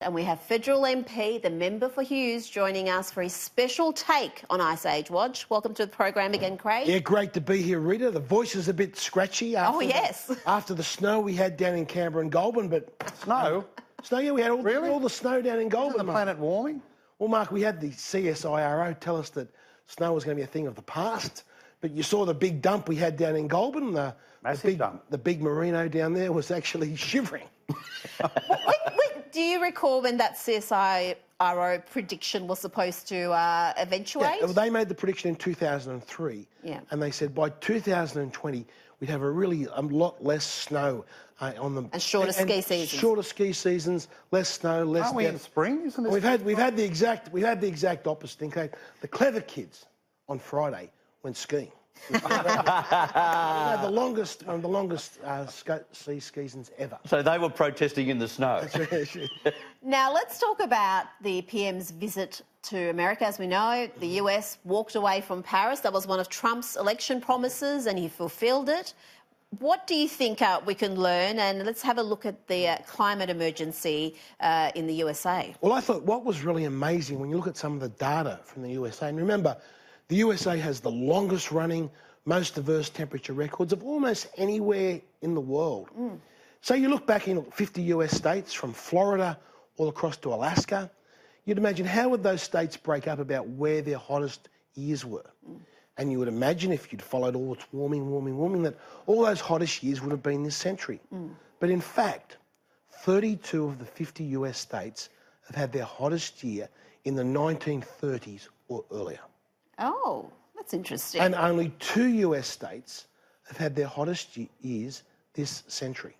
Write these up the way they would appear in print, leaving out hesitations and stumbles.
And we have Federal MP, the member for Hughes, joining us for his special take on Ice Age Watch. Welcome to the program again, Craig. Yeah, great to be here, Rita. The voice is a bit scratchy after, after the snow we had down in Canberra and Goulburn, but... Snow? Snow, yeah, we had all the snow down in Goulburn. Isn't the planet warming? Well, Mark, we had the CSIRO tell us that snow was going to be a thing of the past, but you saw the big dump we had down in Goulburn. Massive dump. The big merino down there was actually shivering. Do you recall when that CSIRO prediction was supposed to eventuate? Yeah, well, they made the prediction in 2003, and they said by 2020 we'd have a lot less snow on them. And shorter ski seasons. Shorter ski seasons, less snow, less. Aren't we in spring? Isn't it? We've had the exact opposite. In case the clever kids on Friday went skiing. We had the longest ski seasons ever. So they were protesting in the snow. Now let's talk about the PM's visit to America. As we know, the US walked away from Paris. That was one of Trump's election promises, and he fulfilled it. What do you think we can learn? And let's have a look at the climate emergency in the USA. Well, I thought what was really amazing when you look at some of the data from the USA, and remember, the USA has the longest running, most diverse temperature records of almost anywhere in the world. So you look back in 50 US states, from Florida all across to Alaska, you'd imagine how would those states break up about where their hottest years were. And you would imagine, if you'd followed all its warming, that all those hottest years would have been this century. But in fact, 32 of the 50 US states have had their hottest year in the 1930s or earlier. Oh, that's interesting. And only 2 US states have had their hottest years this century.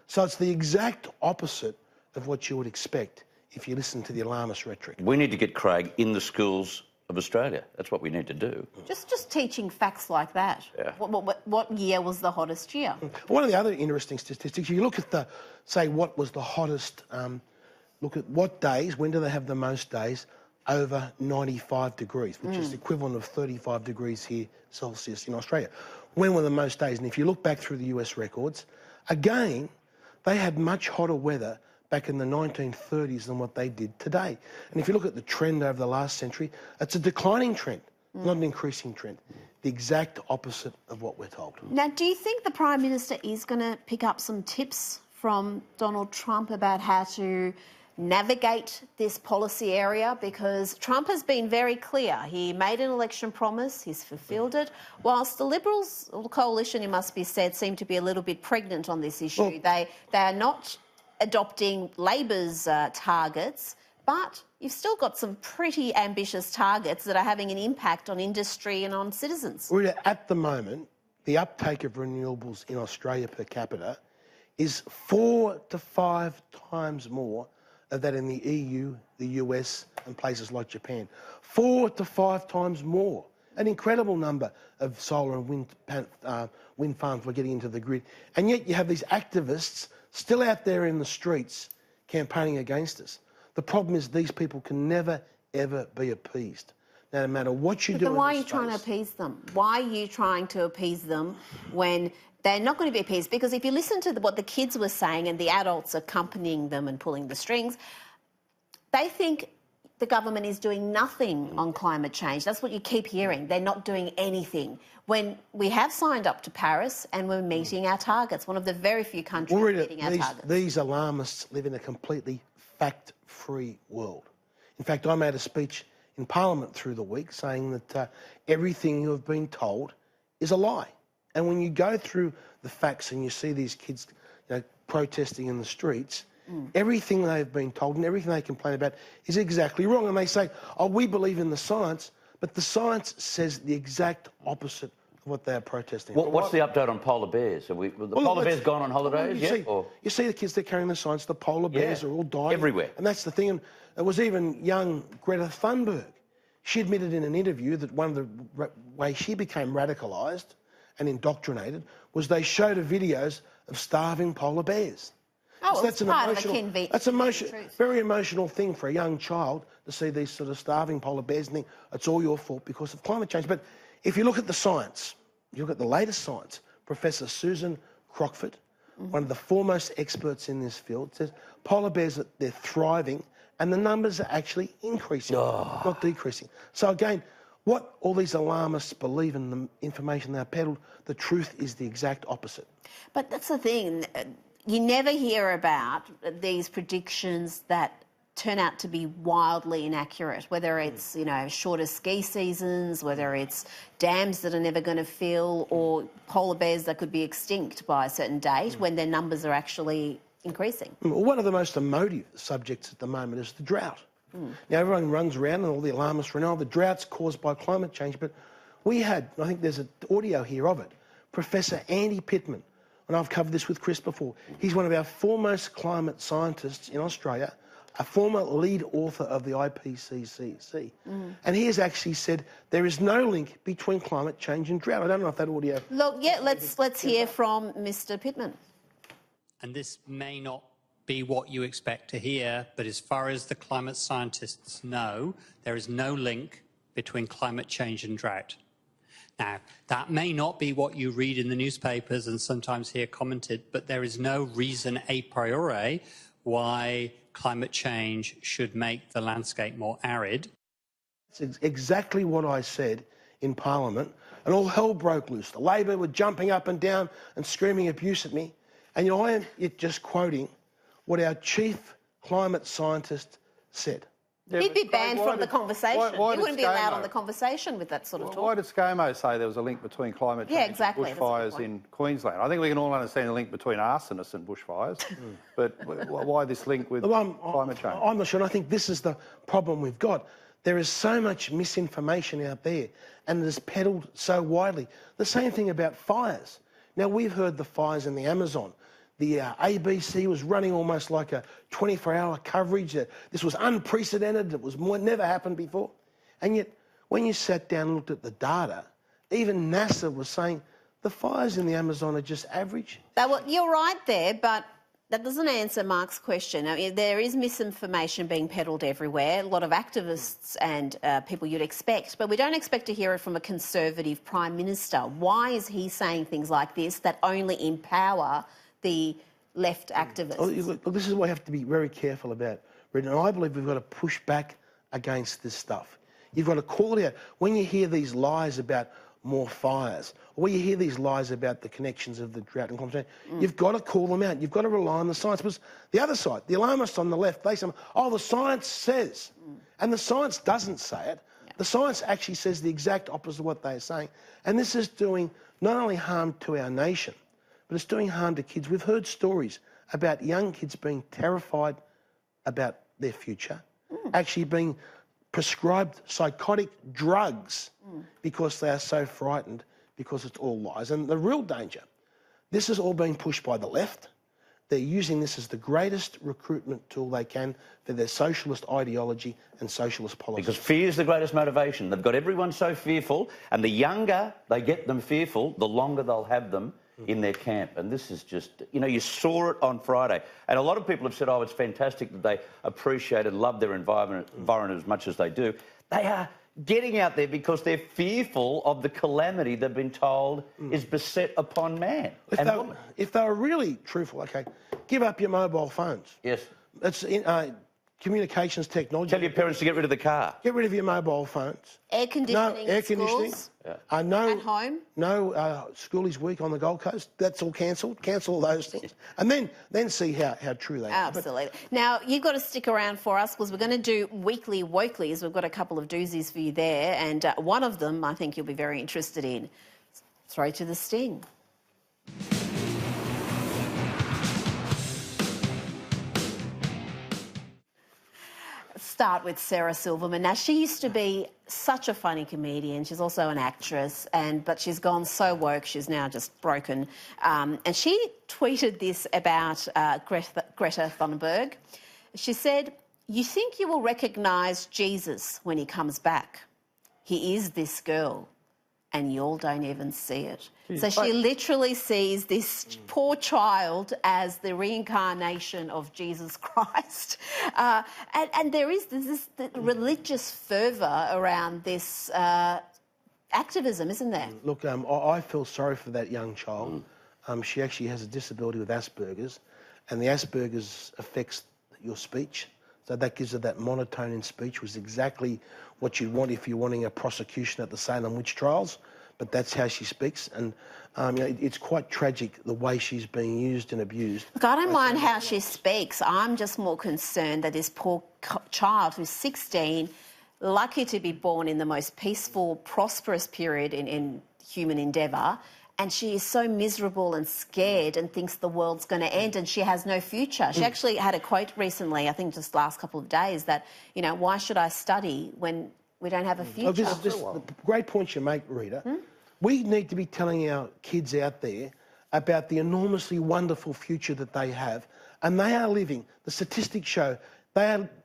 So it's the exact opposite of what you would expect if you listen to the alarmist rhetoric. We need to get Craig in the schools of Australia. That's what we need to do. Just teaching facts like that. Yeah. What year was the hottest year? One of the other interesting statistics, you look at what was the hottest, look at what days, when do they have the most days over 95 degrees, which is the equivalent of 35 degrees here Celsius in Australia. When were the most days? And if you look back through the US records, again, they had much hotter weather back in the 1930s than what they did today. And if you look at the trend over the last century, it's a declining trend, not an increasing trend. The exact opposite of what we're told. Now, do you think the Prime Minister is going to pick up some tips from Donald Trump about how to navigate this policy area? Because Trump has been very clear. He made an election promise, he's fulfilled it, whilst the Liberals, or the coalition, it must be said, seem to be a little bit pregnant on this issue. Well, they are not adopting Labor's targets, but you've still got some pretty ambitious targets that are having an impact on industry and on citizens. Rita, at the moment, the uptake of renewables in Australia per capita is 4 to 5 times more of that in the EU, the US and places like Japan. 4 to 5 times more. An incredible number of solar and wind farms we're getting into the grid. And yet you have these activists still out there in the streets campaigning against us. The problem is these people can never, ever be appeased. No matter what you do. Then why are you trying to appease them? Why are you trying to appease them when they're not going to be appeased? Because if you listen to what the kids were saying and the adults accompanying them and pulling the strings, they think the government is doing nothing on climate change. That's what you keep hearing. They're not doing anything. When we have signed up to Paris and we're meeting our targets, one of the very few countries meeting our targets. These alarmists live in a completely fact-free world. In fact, I made a speech in Parliament through the week saying that everything you have been told is a lie. And when you go through the facts and you see these kids protesting in the streets, everything they've been told and everything they complain about is exactly wrong. And they say, oh, we believe in the science, but the science says the exact opposite of what they are protesting. What's the update on polar bears? Have the polar bears gone on holidays yet? You see the kids, they're carrying the science, the polar bears are all dying. Everywhere. And that's the thing. And it was even young Greta Thunberg. She admitted in an interview that one of the ways she became radicalised and indoctrinated was they showed her videos of starving polar bears. Oh, so that's a very emotional thing for a young child to see these sort of starving polar bears and think it's all your fault because of climate change. But if you look at the science, you look at the latest science, Professor Susan Crockford one of the foremost experts in this field, says polar bears, they're thriving and the numbers are actually increasing, not decreasing. So again, what all these alarmists believe in the information they're peddled, the truth is the exact opposite. But that's the thing. You never hear about these predictions that turn out to be wildly inaccurate, whether it's, you know, shorter ski seasons, whether it's dams that are never going to fill, or polar bears that could be extinct by a certain date when their numbers are actually increasing. Well, one of the most emotive subjects at the moment is the drought. Now, everyone runs around and all the alarmists run, the drought's caused by climate change, but we had, I think there's an audio here of it, Professor Andy Pittman, and I've covered this with Chris before. He's one of our foremost climate scientists in Australia, a former lead author of the IPCC. And he has actually said there is no link between climate change and drought. I don't know if that audio... Look, yeah, let's hear from Mr. Pittman. And this may not be what you expect to hear, but as far as the climate scientists know, there is no link between climate change and drought. Now, that may not be what you read in the newspapers and sometimes hear commented, but there is no reason a priori why climate change should make the landscape more arid. It's exactly what I said in Parliament, and all hell broke loose. The Labor were jumping up and down and screaming abuse at me. And, you know, I am just quoting what our chief climate scientist said. Yeah, he'd be banned from the conversation. He wouldn't be allowed on the conversation with that sort of talk. Why did ScoMo say there was a link between climate change and bushfires in Queensland? I think we can all understand the link between arsonists and bushfires, but why this link with climate change? I'm not sure, and I think this is the problem we've got. There is so much misinformation out there, and it is peddled so widely. The same thing about fires. Now, we've heard the fires in the Amazon. The ABC was running almost like a 24-hour coverage. This was unprecedented. It was never happened before. And yet, when you sat down and looked at the data, even NASA was saying the fires in the Amazon are just average. You're right there, but that doesn't answer Mark's question. I mean, there is misinformation being peddled everywhere, a lot of activists and people you'd expect, but we don't expect to hear it from a Conservative Prime Minister. Why is he saying things like this that only empower the left activists? Well, this is what we have to be very careful about, and I believe we've got to push back against this stuff. You've got to call it out. When you hear these lies about more fires, or when you hear these lies about the connections of the drought and climate change, you've got to call them out. You've got to rely on the science. Because the other side, the alarmists on the left, they say, oh, the science says. And the science doesn't say it. Yeah. The science actually says the exact opposite of what they're saying. And this is doing not only harm to our nation, but it's doing harm to kids. We've heard stories about young kids being terrified about their future, actually being prescribed psychotic drugs because they are so frightened, because it's all lies. And the real danger, this is all being pushed by the left. They're using this as the greatest recruitment tool they can for their socialist ideology and socialist policy. Because fear is the greatest motivation. They've got everyone so fearful, and the younger they get them fearful, the longer they'll have them in their camp. And this is just, you know, you saw it on Friday. And a lot of people have said, oh, it's fantastic that they appreciate and love their environment as much as they do. They are getting out there because they're fearful of the calamity they've been told is beset upon man. If they were really truthful, okay, give up your mobile phones. Yes. It's communications technology. Tell your parents to get rid of the car. Get rid of your mobile phones. Air conditioning air conditioning. Schools. No, at home. No schoolies week on the Gold Coast. That's all cancelled. Cancel all those things. And then see how true they are. Absolutely. Now, you've got to stick around for us because we're going to do weekly Wokelies. We've got a couple of doozies for you there. And one of them I think you'll be very interested in. Throw to the sting. Start with Sarah Silverman. Now, she used to be such a funny comedian. She's also an actress, but she's gone so woke, she's now just broken. And she tweeted this about Greta Thunberg. She said, "You think you will recognise Jesus when he comes back. He is this girl, and you all don't even see it." So she literally sees this poor child as the reincarnation of Jesus Christ. And there's this religious fervour around this activism, isn't there? Look, I feel sorry for that young child. She actually has a disability with Asperger's, and the Asperger's affects your speech. So that gives her that monotone in speech, which is exactly what you'd want if you're wanting a prosecution at the Salem witch trials. But that's how she speaks, and it's quite tragic the way she's being used and abused. Look, I don't mind how she speaks. I'm just more concerned that this poor child who's 16, lucky to be born in the most peaceful, prosperous period in human endeavour, and she is so miserable and scared and thinks the world's going to end and she has no future. She actually had a quote recently, I think just last couple of days, that, why should I study when we don't have a future? The great point you make, Rita. We need to be telling our kids out there about the enormously wonderful future that they have, and they are living. The statistics show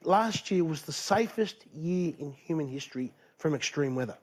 last year was the safest year in human history from extreme weather.